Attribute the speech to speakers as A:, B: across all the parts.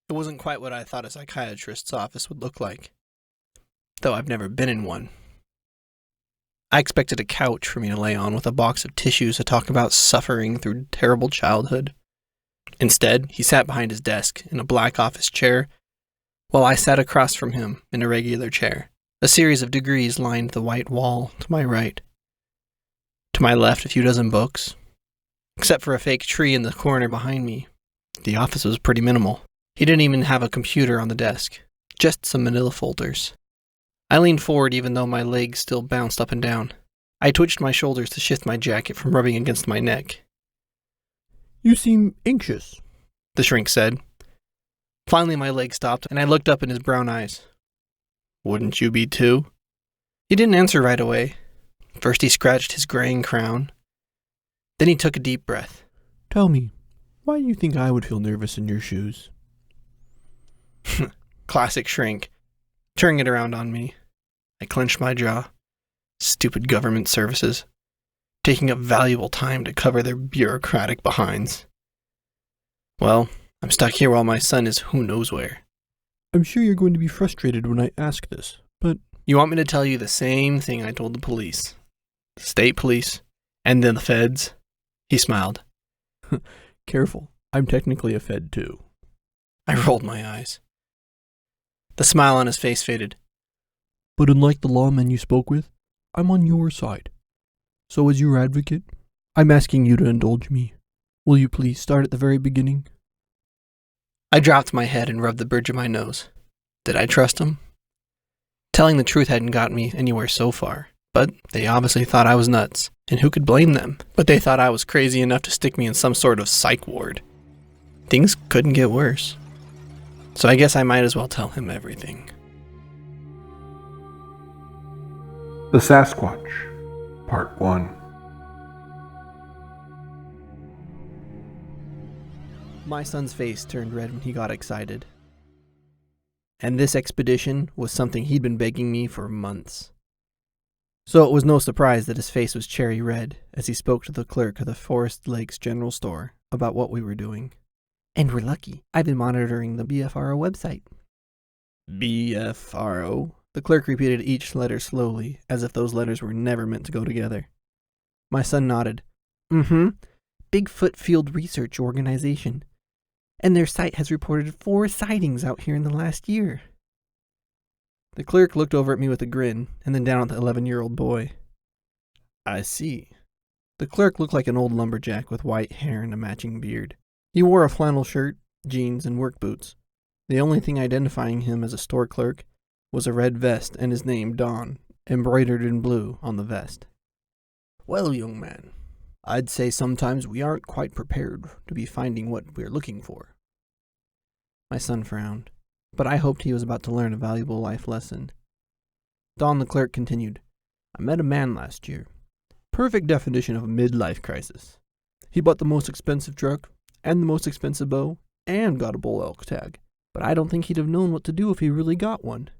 A: It wasn't quite what I thought a psychiatrist's office would look like, though I've never been in one. I expected a couch for me to lay on with a box of tissues to talk about suffering through terrible childhood. Instead, he sat behind his desk in a black office chair, while I sat across from him in a regular chair. A series of degrees lined the white wall to my right. To my left, a few dozen books. Except for a fake tree in the corner behind me, the office was pretty minimal. He didn't even have a computer on the desk, just some manila folders. I leaned forward even though my legs still bounced up and down. I twitched my shoulders to shift my jacket from rubbing against my neck.
B: "You seem anxious,"
A: the shrink said. Finally my leg stopped and I looked up in his brown eyes. "Wouldn't you be too?" He didn't answer right away. First he scratched his graying crown. Then he took a deep breath.
B: "Tell me, why do you think I would feel nervous in your shoes?"
A: Classic shrink, turning it around on me. I clenched my jaw. Stupid government services, taking up valuable time to cover their bureaucratic behinds. Well, I'm stuck here while my son is who knows where.
B: "I'm sure you're going to be frustrated when I ask this, but..."
A: You want me to tell you the same thing I told the police? The state police, and then the feds? He smiled.
B: "Careful, I'm technically a Fed too."
A: I rolled my eyes. The smile on his face faded.
B: "But unlike the lawmen you spoke with, I'm on your side. So as your advocate, I'm asking you to indulge me. Will you please start at the very beginning?"
A: I dropped my head and rubbed the bridge of my nose. Did I trust him? Telling the truth hadn't gotten me anywhere so far, but they obviously thought I was nuts, and who could blame them? But they thought I was crazy enough to stick me in some sort of psych ward. Things couldn't get worse. So I guess I might as well tell him everything.
C: The Sasquatch, Part 1.
A: My son's face turned red when he got excited. And this expedition was something he'd been begging me for months. So it was no surprise that his face was cherry red as he spoke to the clerk of the Forest Lakes General Store about what we were doing. "And we're lucky. I've been monitoring the BFRO website." BFRO? The clerk repeated each letter slowly, as if those letters were never meant to go together. My son nodded. Bigfoot Field Research Organization. And their site has reported 4 sightings out here in the last year. The clerk looked over at me with a grin, and then down at the 11-year-old boy. I see. The clerk looked like an old lumberjack with white hair and a matching beard. He wore a flannel shirt, jeans, and work boots. The only thing identifying him as a store clerk was a red vest and his name, Don, embroidered in blue on the vest. "Well, young man, I'd say sometimes we aren't quite prepared to be finding what we're looking for." My son frowned, but I hoped he was about to learn a valuable life lesson. Don the clerk continued, "I met a man last year. Perfect definition of a midlife crisis. He bought the most expensive truck, and the most expensive bow, and got a bull elk tag. But I don't think he'd have known what to do if he really got one."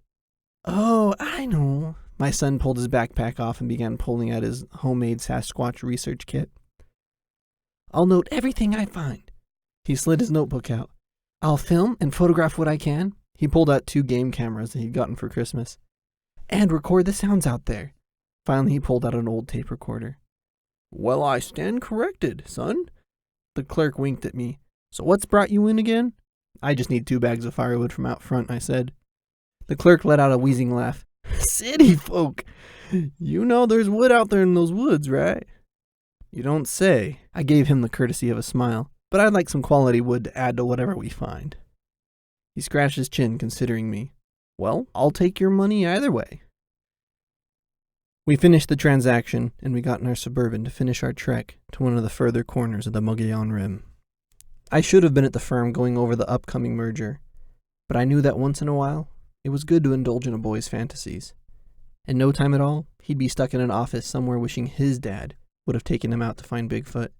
A: "Oh, I know." My son pulled his backpack off and began pulling out his homemade Sasquatch research kit. "I'll note everything I find." He slid his notebook out. "I'll film and photograph what I can." He pulled out 2 game cameras that he'd gotten for Christmas. "And record the sounds out there." Finally, he pulled out an old tape recorder. "Well, I stand corrected, son." The clerk winked at me. "So what's brought you in again?" "I just need 2 bags of firewood from out front," I said. The clerk let out a wheezing laugh. "City folk! You know there's wood out there in those woods, right?" "You don't say." I gave him the courtesy of a smile, but I'd like some quality wood to add to whatever we find. He scratched his chin, considering me. "Well, I'll take your money either way." We finished the transaction, and we got in our Suburban to finish our trek to one of the further corners of the Mogollon Rim. I should have been at the firm going over the upcoming merger, but I knew that once in a while, it was good to indulge in a boy's fantasies. In no time at all, he'd be stuck in an office somewhere wishing his dad would have taken him out to find Bigfoot.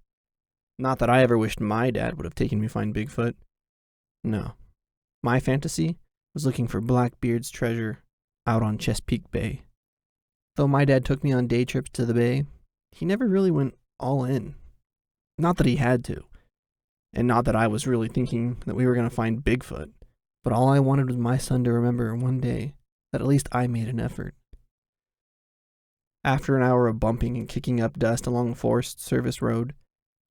A: Not that I ever wished my dad would have taken me to find Bigfoot. No. My fantasy was looking for Blackbeard's treasure out on Chesapeake Bay. Though my dad took me on day trips to the bay, he never really went all in. Not that he had to. And not that I was really thinking that we were going to find Bigfoot. but all I wanted was my son to remember one day that at least I made an effort. After an hour of bumping and kicking up dust along the Forest Service Road,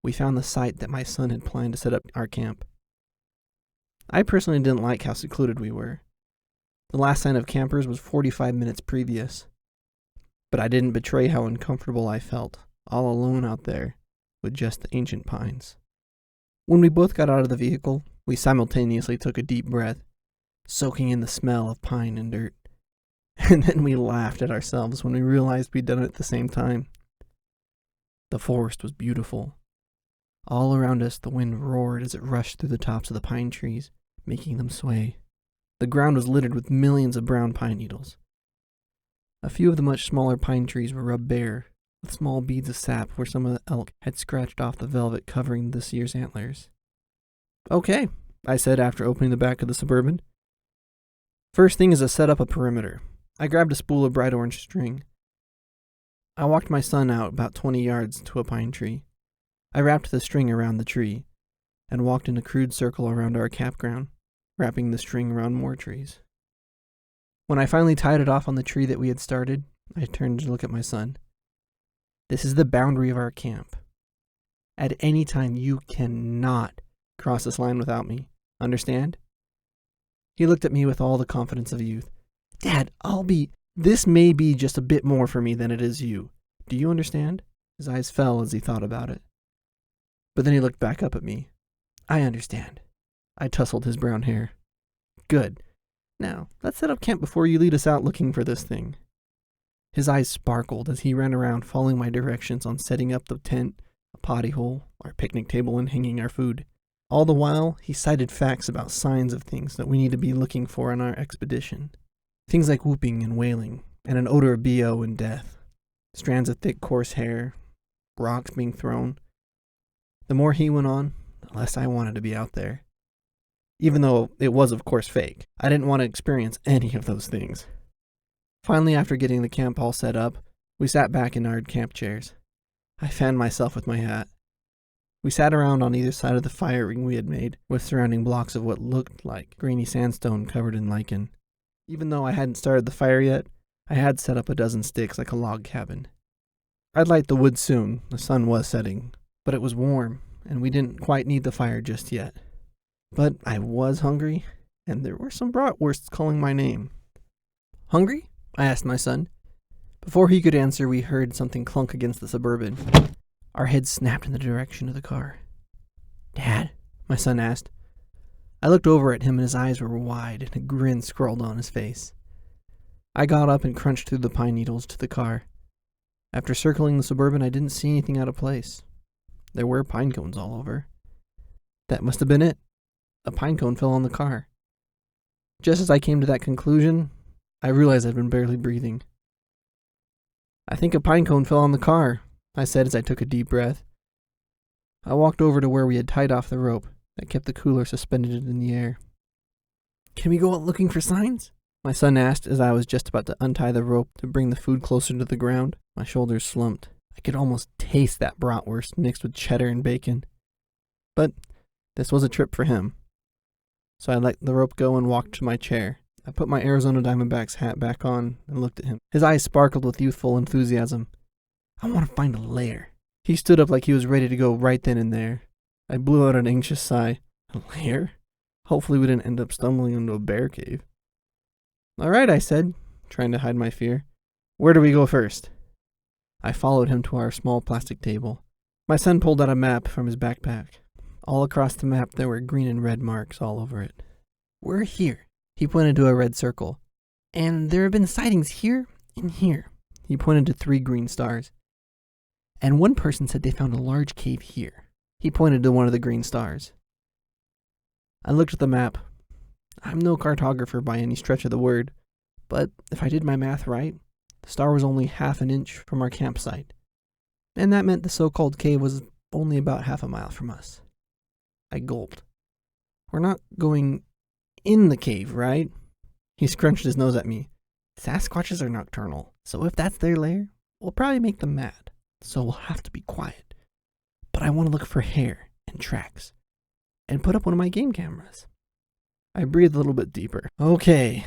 A: we found the site that my son had planned to set up our camp. I personally didn't like how secluded we were. The last sign of campers was 45 minutes previous, but I didn't betray how uncomfortable I felt, all alone out there with just the ancient pines. When we both got out of the vehicle, we simultaneously took a deep breath, soaking in the smell of pine and dirt. And then we laughed at ourselves when we realized we'd done it at the same time. The forest was beautiful. All around us, the wind roared as it rushed through the tops of the pine trees, making them sway. The ground was littered with millions of brown pine needles. A few of the much smaller pine trees were rubbed bare, with small beads of sap where some of the elk had scratched off the velvet covering this year's antlers. "Okay," I said after opening the back of the Suburban. "First thing is to set up a perimeter." I grabbed a spool of bright orange string. I walked my son out about 20 yards to a pine tree. I wrapped the string around the tree and walked in a crude circle around our campground, wrapping the string around more trees. When I finally tied it off on the tree that we had started, I turned to look at my son. "This is the boundary of our camp. At any time, you cannot cross this line without me. Understand?" He looked at me with all the confidence of youth. "Dad, this may be just a bit more for me than it is you. Do you understand?" His eyes fell as he thought about it. But then he looked back up at me. "I understand." I tousled his brown hair. "Good. Now, let's set up camp before you lead us out looking for this thing." His eyes sparkled as he ran around following my directions on setting up the tent, a potty hole, our picnic table, and hanging our food. All the while, he cited facts about signs of things that we need to be looking for on our expedition. Things like whooping and wailing, and an odor of BO and death. Strands of thick, coarse hair, rocks being thrown. The more he went on, the less I wanted to be out there. Even though it was, of course, fake. I didn't want to experience any of those things. Finally, after getting the camp all set up, we sat back in our camp chairs. I fanned myself with my hat. We sat around on either side of the fire ring we had made, with surrounding blocks of what looked like grainy sandstone covered in lichen. Even though I hadn't started the fire yet, I had set up a dozen sticks like a log cabin. I'd light the wood soon, the sun was setting, but it was warm, and we didn't quite need the fire just yet. But I was hungry, and there were some bratwursts calling my name. "Hungry?" I asked my son. Before he could answer, we heard something clunk against the Suburban. Our heads snapped in the direction of the car. "Dad?" my son asked. I looked over at him and his eyes were wide and a grin scrawled on his face. I got up and crunched through the pine needles to the car. After circling the Suburban, I didn't see anything out of place. There were pine cones all over. That must have been it. A pine cone fell on the car. Just as I came to that conclusion, I realized I'd been barely breathing. "I think a pine cone fell on the car," I said as I took a deep breath. I walked over to where we had tied off the rope that kept the cooler suspended in the air. "Can we go out looking for signs?" my son asked as I was just about to untie the rope to bring the food closer to the ground. My shoulders slumped. I could almost taste that bratwurst mixed with cheddar and bacon. But this was a trip for him. So I let the rope go and walked to my chair. I put my Arizona Diamondbacks hat back on and looked at him. His eyes sparkled with youthful enthusiasm. "I want to find a lair." He stood up like he was ready to go right then and there. I blew out an anxious sigh. "A lair? Hopefully we didn't end up stumbling into a bear cave." "All right," I said, trying to hide my fear. "Where do we go first?" I followed him to our small plastic table. My son pulled out a map from his backpack. All across the map there were green and red marks all over it. "We're here." He pointed to a red circle. "And there have been sightings here and here." He pointed to 3 green stars. "And one person said they found a large cave here." He pointed to one of the green stars. I looked at the map. I'm no cartographer by any stretch of the word, but if I did my math right, the star was only half an inch from our campsite, and that meant the so-called cave was only about half a mile from us. I gulped. "We're not going in the cave, right?" He scrunched his nose at me. "Sasquatches are nocturnal, so if that's their lair, we'll probably make them mad, so we'll have to be quiet. But I want to look for hair and tracks, and put up one of my game cameras." I breathed a little bit deeper. Okay.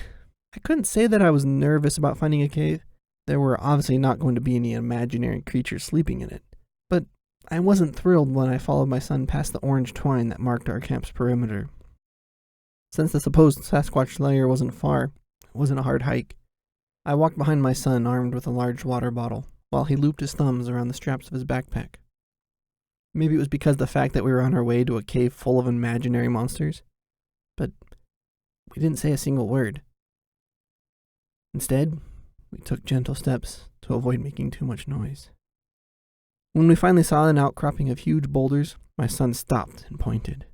A: I couldn't say that I was nervous about finding a cave. There were obviously not going to be any imaginary creatures sleeping in it. But I wasn't thrilled when I followed my son past the orange twine that marked our camp's perimeter. Since the supposed Sasquatch lair wasn't far, it wasn't a hard hike. I walked behind my son armed with a large water bottle, while he looped his thumbs around the straps of his backpack. Maybe it was because of the fact that we were on our way to a cave full of imaginary monsters, but we didn't say a single word. Instead, we took gentle steps to avoid making too much noise. When we finally saw an outcropping of huge boulders, my son stopped and pointed.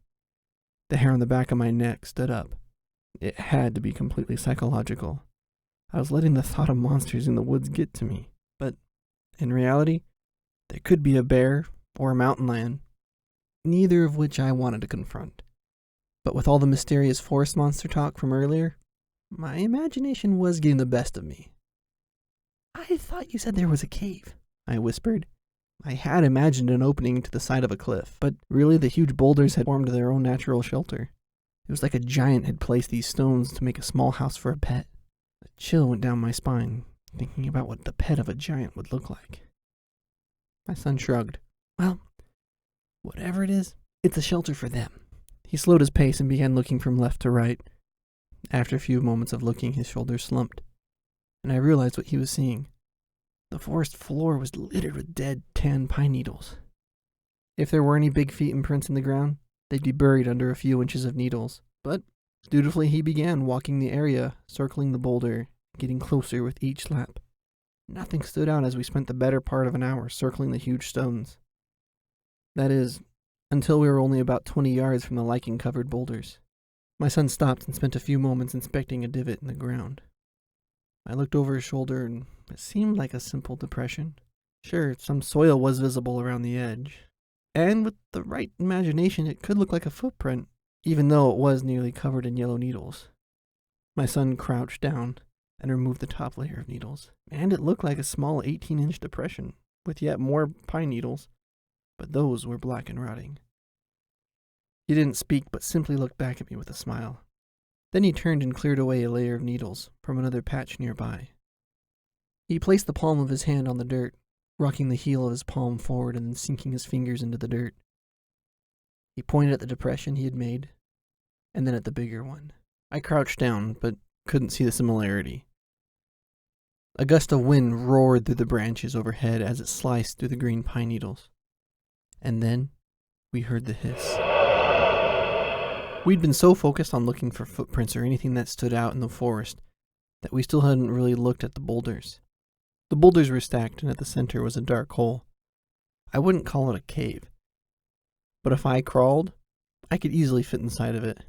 A: The hair on the back of my neck stood up. It had to be completely psychological. I was letting the thought of monsters in the woods get to me, but in reality, there could be a bear or a mountain lion, neither of which I wanted to confront. But with all the mysterious forest monster talk from earlier, my imagination was getting the best of me. "I thought you said there was a cave," I whispered. I had imagined an opening to the side of a cliff, but really the huge boulders had formed their own natural shelter. It was like a giant had placed these stones to make a small house for a pet. A chill went down my spine, thinking about what the pet of a giant would look like. My son shrugged. "Well, whatever it is, it's a shelter for them." He slowed his pace and began looking from left to right. After a few moments of looking, his shoulders slumped, and I realized what he was seeing. The forest floor was littered with dead, tan pine needles. If there were any big feet imprints in the ground, they'd be buried under a few inches of needles. But dutifully he began walking the area, circling the boulder, getting closer with each lap. Nothing stood out as we spent the better part of an hour circling the huge stones. That is, until we were only about 20 yards from the lichen-covered boulders. My son stopped and spent a few moments inspecting a divot in the ground. I looked over his shoulder, and it seemed like a simple depression. Sure, some soil was visible around the edge, and with the right imagination it could look like a footprint, even though it was nearly covered in yellow needles. My son crouched down and removed the top layer of needles, and it looked like a small 18-inch depression, with yet more pine needles, but those were black and rotting. He didn't speak, but simply looked back at me with a smile. Then he turned and cleared away a layer of needles from another patch nearby. He placed the palm of his hand on the dirt, rocking the heel of his palm forward and then sinking his fingers into the dirt. He pointed at the depression he had made, and then at the bigger one. I crouched down, but couldn't see the similarity. A gust of wind roared through the branches overhead as it sliced through the green pine needles. And then we heard the hiss. We'd been so focused on looking for footprints or anything that stood out in the forest that we still hadn't really looked at the boulders. The boulders were stacked, and at the center was a dark hole. I wouldn't call it a cave, but if I crawled, I could easily fit inside of it.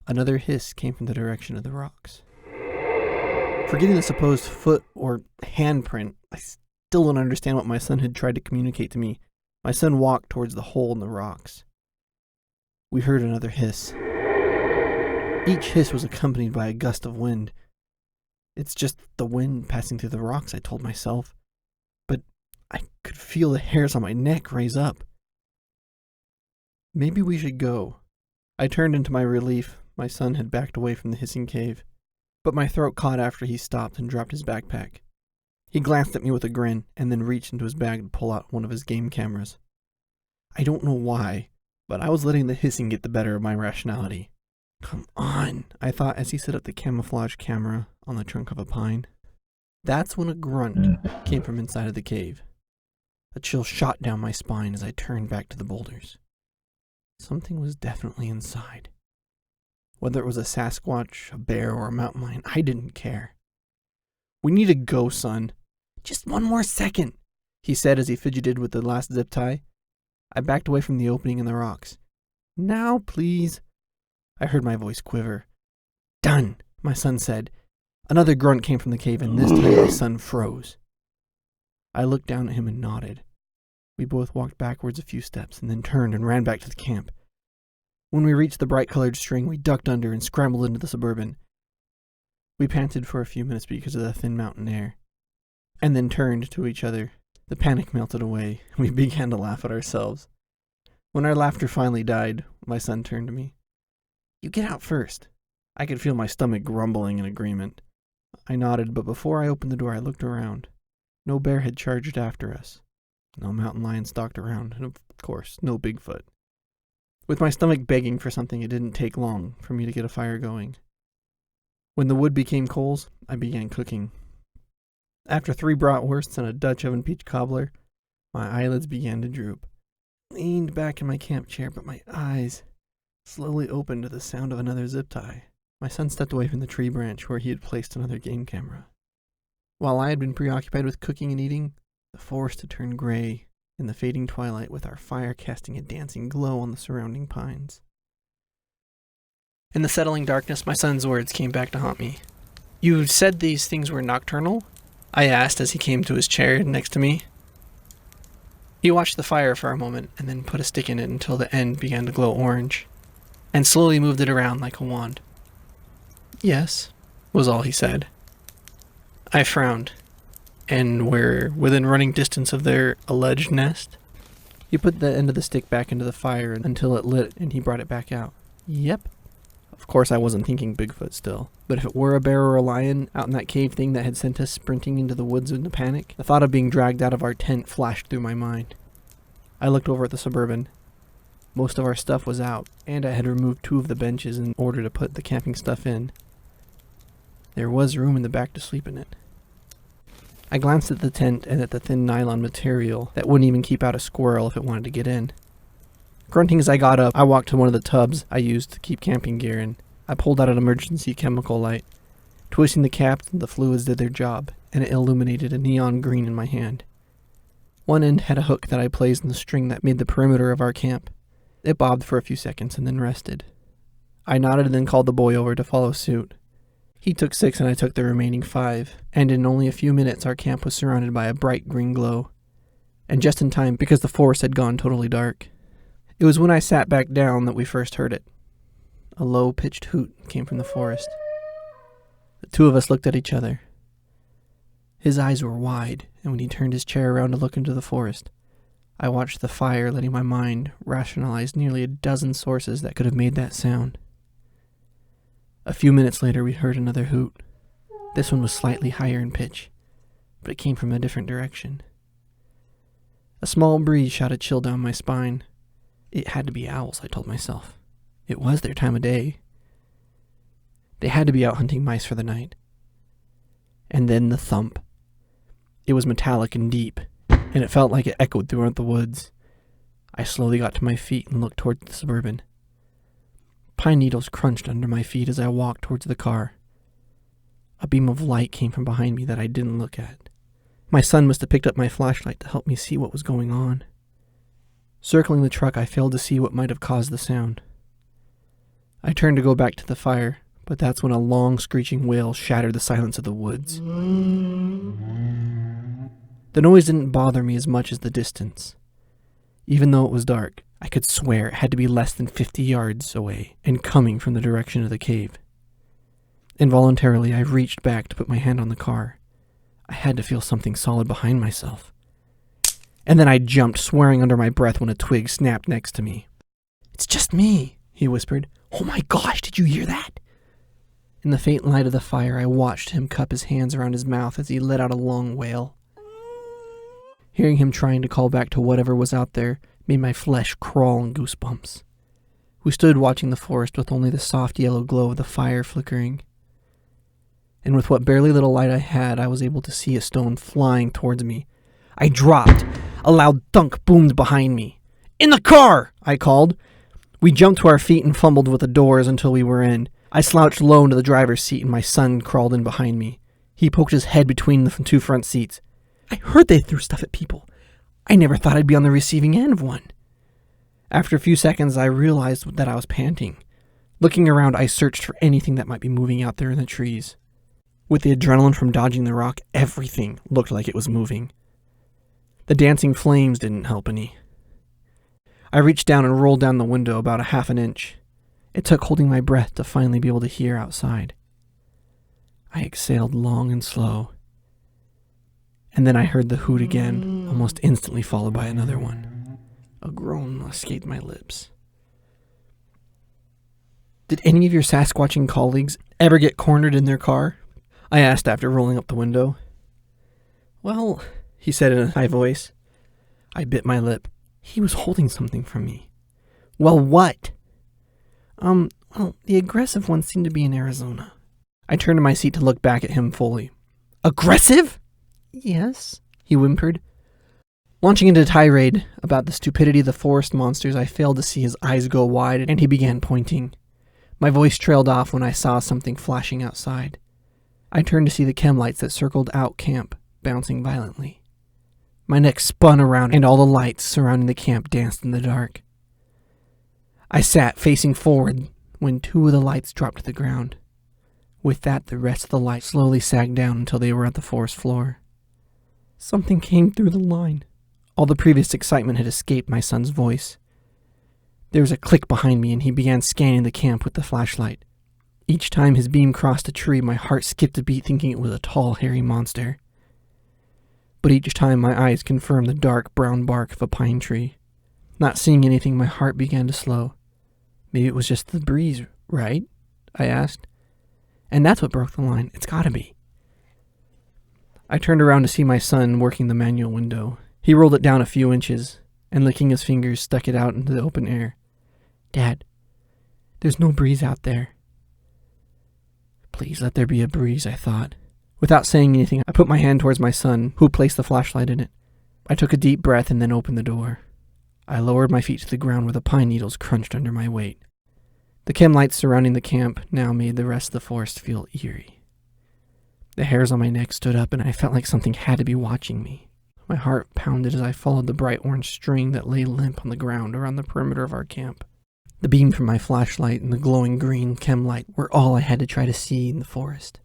A: Another hiss came from the direction of the rocks. Forgetting the supposed foot or handprint, I still don't understand what my son had tried to communicate to me. My son walked towards the hole in the rocks. We heard another hiss. Each hiss was accompanied by a gust of wind. "It's just the wind passing through the rocks," I told myself, but I could feel the hairs on my neck raise up. "Maybe we should go." I turned into my relief. My son had backed away from the hissing cave, but my throat caught after he stopped and dropped his backpack. He glanced at me with a grin and then reached into his bag to pull out one of his game cameras. I don't know why, but I was letting the hissing get the better of my rationality. "Come on," I thought as he set up the camouflage camera on the trunk of a pine. That's when a grunt came from inside of the cave. A chill shot down my spine as I turned back to the boulders. Something was definitely inside. Whether it was a Sasquatch, a bear, or a mountain lion, I didn't care. "We need to go, son." "Just one more second," he said as he fidgeted with the last zip tie. I backed away from the opening in the rocks. "Now, please." I heard my voice quiver. "Done," my son said. Another grunt came from the cave, and this time my son froze. I looked down at him and nodded. We both walked backwards a few steps and then turned and ran back to the camp. When we reached the bright-colored string, we ducked under and scrambled into the Suburban. We panted for a few minutes because of the thin mountain air, and then turned to each other. The panic melted away, and we began to laugh at ourselves. When our laughter finally died, my son turned to me. You get out first." I could feel my stomach grumbling in agreement. I nodded, but before I opened the door, I looked around. No bear had charged after us. No mountain lion stalked around, and of course, no Bigfoot. With my stomach begging for something, it didn't take long for me to get a fire going. When the wood became coals, I began cooking. After 3 bratwursts and a Dutch oven peach cobbler, my eyelids began to droop. I leaned back in my camp chair, but my eyes slowly opened to the sound of another zip tie. My son stepped away from the tree branch where he had placed another game camera. While I had been preoccupied with cooking and eating, the forest had turned gray in the fading twilight, with our fire casting a dancing glow on the surrounding pines. In the settling darkness, my son's words came back to haunt me. "You said these things were nocturnal?" I asked as he came to his chair next to me. He watched the fire for a moment and then put a stick in it until the end began to glow orange, and slowly moved it around like a wand. "Yes," was all he said. I frowned. "And we're within running distance of their alleged nest?" He put the end of the stick back into the fire until it lit, and he brought it back out. "Yep." Of course I wasn't thinking Bigfoot still, but if it were a bear or a lion out in that cave thing that had sent us sprinting into the woods in a panic, the thought of being dragged out of our tent flashed through my mind. I looked over at the Suburban. Most of our stuff was out, and I had removed 2 of the benches in order to put the camping stuff in. There was room in the back to sleep in it. I glanced at the tent and at the thin nylon material that wouldn't even keep out a squirrel if it wanted to get in. Grunting as I got up, I walked to one of the tubs I used to keep camping gear in. I pulled out an emergency chemical light. Twisting the cap, the fluids did their job, and it illuminated a neon green in my hand. One end had a hook that I placed in the string that made the perimeter of our camp. It bobbed for a few seconds and then rested. I nodded and then called the boy over to follow suit. He took 6 and I took the remaining 5, and in only a few minutes our camp was surrounded by a bright green glow. And just in time, because the forest had gone totally dark. It was when I sat back down that we first heard it. A low-pitched hoot came from the forest. The 2 of us looked at each other. His eyes were wide, and when he turned his chair around to look into the forest, I watched the fire, letting my mind rationalize nearly a dozen sources that could have made that sound. A few minutes later, we heard another hoot. This one was slightly higher in pitch, but it came from a different direction. A small breeze shot a chill down my spine. It had to be owls, I told myself. It was their time of day. They had to be out hunting mice for the night. And then the thump. It was metallic and deep, and it felt like it echoed throughout the woods. I slowly got to my feet and looked toward the Suburban. Pine needles crunched under my feet as I walked towards the car. A beam of light came from behind me that I didn't look at. My son must have picked up my flashlight to help me see what was going on. Circling the truck, I failed to see what might have caused the sound. I turned to go back to the fire, but that's when a long screeching wail shattered the silence of the woods. The noise didn't bother me as much as the distance. Even though it was dark, I could swear it had to be less than 50 yards away and coming from the direction of the cave. Involuntarily, I reached back to put my hand on the car. I had to feel something solid behind myself. And then I jumped, swearing under my breath when a twig snapped next to me. "It's just me," he whispered. "Oh my gosh, did you hear that?" In the faint light of the fire, I watched him cup his hands around his mouth as he let out a long wail. Hearing him trying to call back to whatever was out there made my flesh crawl in goosebumps. We stood watching the forest with only the soft yellow glow of the fire flickering. And with what barely little light I had, I was able to see a stone flying towards me. I dropped. A loud thunk boomed behind me. "In the car!" I called. We jumped to our feet and fumbled with the doors until we were in. I slouched low into the driver's seat and my son crawled in behind me. He poked his head between the 2 front seats. "I heard they threw stuff at people. I never thought I'd be on the receiving end of one." After a few seconds, I realized that I was panting. Looking around, I searched for anything that might be moving out there in the trees. With the adrenaline from dodging the rock, everything looked like it was moving. The dancing flames didn't help any. I reached down and rolled down the window about a half an inch. It took holding my breath to finally be able to hear outside. I exhaled long and slow. And then I heard the hoot again, almost instantly followed by another one. A groan escaped my lips. Did any of your Sasquatching colleagues ever get cornered in their car? I asked after rolling up the window. Well, he said in a high voice. I bit my lip. He was holding something from me. Well, what? Well, the aggressive one seemed to be in Arizona. I turned in my seat to look back at him fully. Aggressive? Yes, he whimpered. Launching into a tirade about the stupidity of the forest monsters, I failed to see his eyes go wide, and he began pointing. My voice trailed off when I saw something flashing outside. I turned to see the chem lights that circled out camp, bouncing violently. My neck spun around, and all the lights surrounding the camp danced in the dark. I sat facing forward when 2 of the lights dropped to the ground. With that, the rest of the lights slowly sagged down until they were at the forest floor. Something came through the line. All the previous excitement had escaped my son's voice. There was a click behind me, and he began scanning the camp with the flashlight. Each time his beam crossed a tree, my heart skipped a beat, thinking it was a tall, hairy monster. But each time my eyes confirmed the dark brown bark of a pine tree. Not seeing anything, my heart began to slow. Maybe it was just the breeze, right? I asked. And that's what broke the line. It's gotta be. I turned around to see my son working the manual window. He rolled it down a few inches, and licking his fingers, stuck it out into the open air. Dad, there's no breeze out there. Please let there be a breeze, I thought. Without saying anything, I put my hand towards my son, who placed the flashlight in it. I took a deep breath and then opened the door. I lowered my feet to the ground where the pine needles crunched under my weight. The chem lights surrounding the camp now made the rest of the forest feel eerie. The hairs on my neck stood up, and I felt like something had to be watching me. My heart pounded as I followed the bright orange string that lay limp on the ground around the perimeter of our camp. The beam from my flashlight and the glowing green chem light were all I had to try to see in the forest.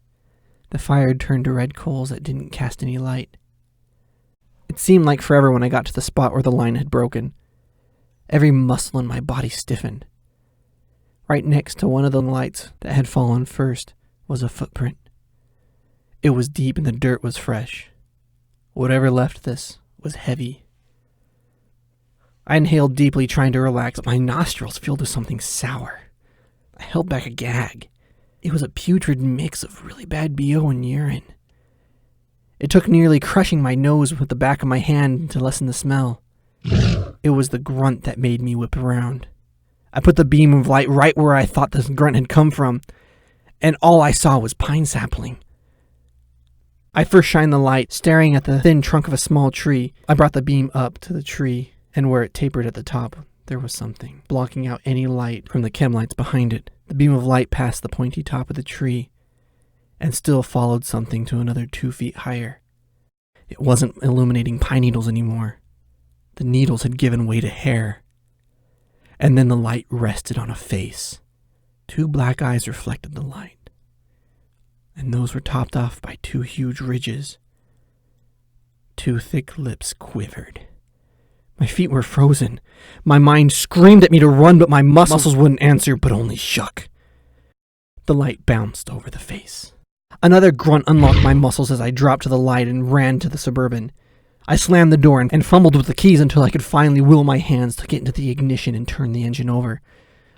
A: The fire had turned to red coals that didn't cast any light. It seemed like forever when I got to the spot where the line had broken. Every muscle in my body stiffened. Right next to one of the lights that had fallen first was a footprint. It was deep and the dirt was fresh. Whatever left this was heavy. I inhaled deeply, trying to relax, but my nostrils filled with something sour. I held back a gag. It was a putrid mix of really bad BO and urine. It took nearly crushing my nose with the back of my hand to lessen the smell. It was the grunt that made me whip around. I put the beam of light right where I thought this grunt had come from, and all I saw was pine sapling. I first shined the light, staring at the thin trunk of a small tree. I brought the beam up to the tree, and where it tapered at the top, there was something, blocking out any light from the chem lights behind it. The beam of light passed the pointy top of the tree, and still followed something to another 2 feet higher. It wasn't illuminating pine needles anymore. The needles had given way to hair. And then the light rested on a face. 2 black eyes reflected the light, and those were topped off by 2 huge ridges. 2 thick lips quivered. My feet were frozen. My mind screamed at me to run, but my muscles wouldn't answer, but only shook. The light bounced over the face. Another grunt unlocked my muscles as I dropped to the light and ran to the Suburban. I slammed the door and fumbled with the keys until I could finally will my hands to get into the ignition and turn the engine over.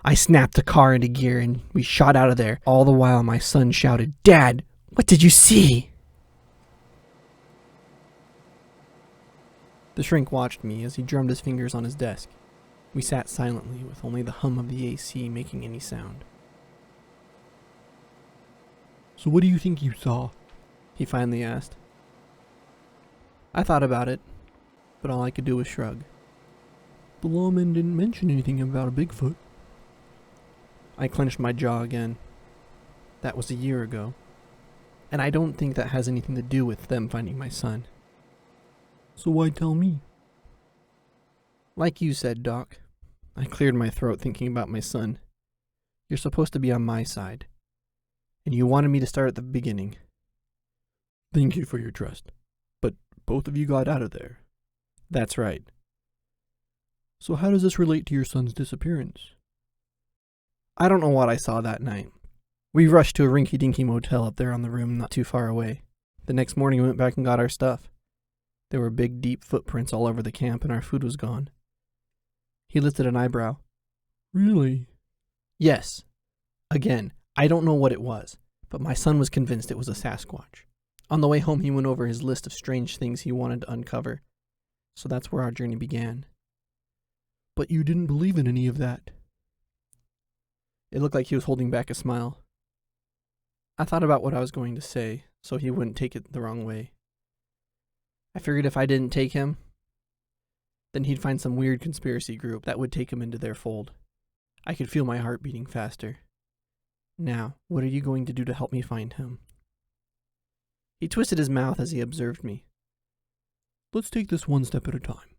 A: I snapped the car into gear and we shot out of there. All the while my son shouted, "Dad, what did you see?" The shrink watched me as he drummed his fingers on his desk. We sat silently with only the hum of the AC making any sound.
B: So what do you think you saw?
A: He finally asked. I thought about it, but all I could do was shrug.
B: The lawman didn't mention anything about a Bigfoot.
A: I clenched my jaw again. That was a year ago. And I don't think that has anything to do with them finding my son.
B: So why tell me?
A: Like you said, Doc. I cleared my throat thinking about my son. You're supposed to be on my side. And you wanted me to start at the beginning.
B: Thank you for your trust. But both of you got out of there.
A: That's right.
B: So how does this relate to your son's disappearance?
A: I don't know what I saw that night. We rushed to a rinky-dinky motel up there on the rim not too far away. The next morning we went back and got our stuff. There were big, deep footprints all over the camp and our food was gone. He lifted an eyebrow.
B: Really?
A: Yes. Again, I don't know what it was, but my son was convinced it was a Sasquatch. On the way home, he went over his list of strange things he wanted to uncover. So that's where our journey began.
B: But you didn't believe in any of that.
A: It looked like he was holding back a smile. I thought about what I was going to say, so he wouldn't take it the wrong way. I figured if I didn't take him, then he'd find some weird conspiracy group that would take him into their fold. I could feel my heart beating faster. Now, what are you going to do to help me find him? He twisted his mouth as he observed me.
B: Let's take this one step at a time.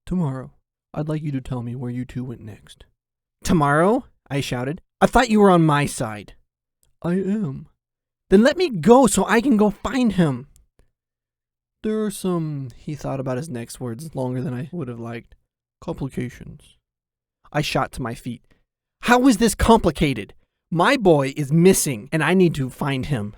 B: Tomorrow, I'd like you to tell me where you two went next.
A: Tomorrow? I shouted. I thought you were on my side.
B: I am.
A: Then let me go so I can go find him.
B: There are some,
A: He thought about his next words longer than I would have liked.
B: complications.
A: I shot to my feet. How is this complicated? My boy is missing, and I need to find him.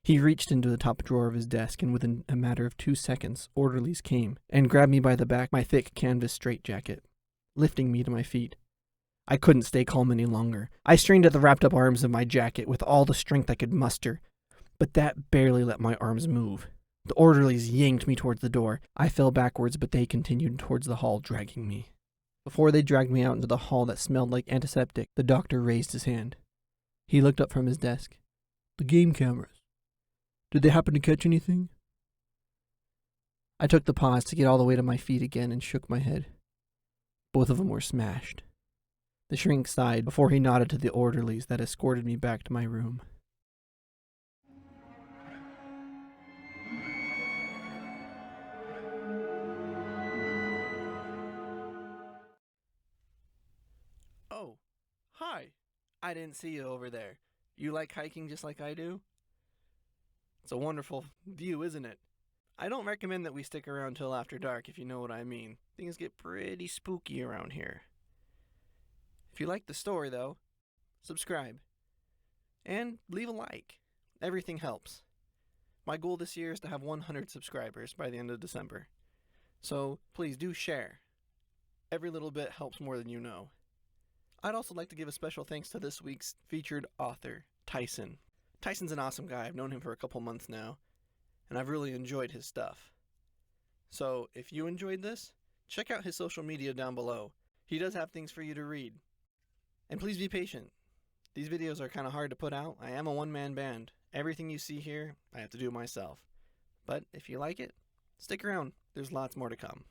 A: He reached into the top drawer of his desk, and within a matter of 2 seconds, orderlies came and grabbed me by the back of my thick canvas straitjacket, lifting me to my feet. I couldn't stay calm any longer. I strained at the wrapped-up arms of my jacket with all the strength I could muster, but that barely let my arms move. The orderlies yanked me towards the door. I fell backwards, but they continued towards the hall, dragging me. Before they dragged me out into the hall that smelled like antiseptic, the doctor raised his hand. He looked up from his desk.
B: The game cameras. Did they happen to catch anything?
A: I took the pause to get all the way to my feet again and shook my head. Both of them were smashed. The shrink sighed before he nodded to the orderlies that escorted me back to my room. Oh, hi. I didn't see you over there. You like hiking just like I do? It's a wonderful view, isn't it? I don't recommend that we stick around till after dark, if you know what I mean. Things get pretty spooky around here. If you like the story, though, subscribe. And leave a like. Everything helps. My goal this year is to have 100 subscribers by the end of December. So please do share. Every little bit helps more than you know. I'd also like to give a special thanks to this week's featured author, Tyson. Tyson's an awesome guy. I've known him for a couple months now, and I've really enjoyed his stuff. So if you enjoyed this, check out his social media down below. He does have things for you to read. And please be patient. These videos are kind of hard to put out. I am a one-man band. Everything you see here, I have to do myself. But if you like it, stick around. There's lots more to come.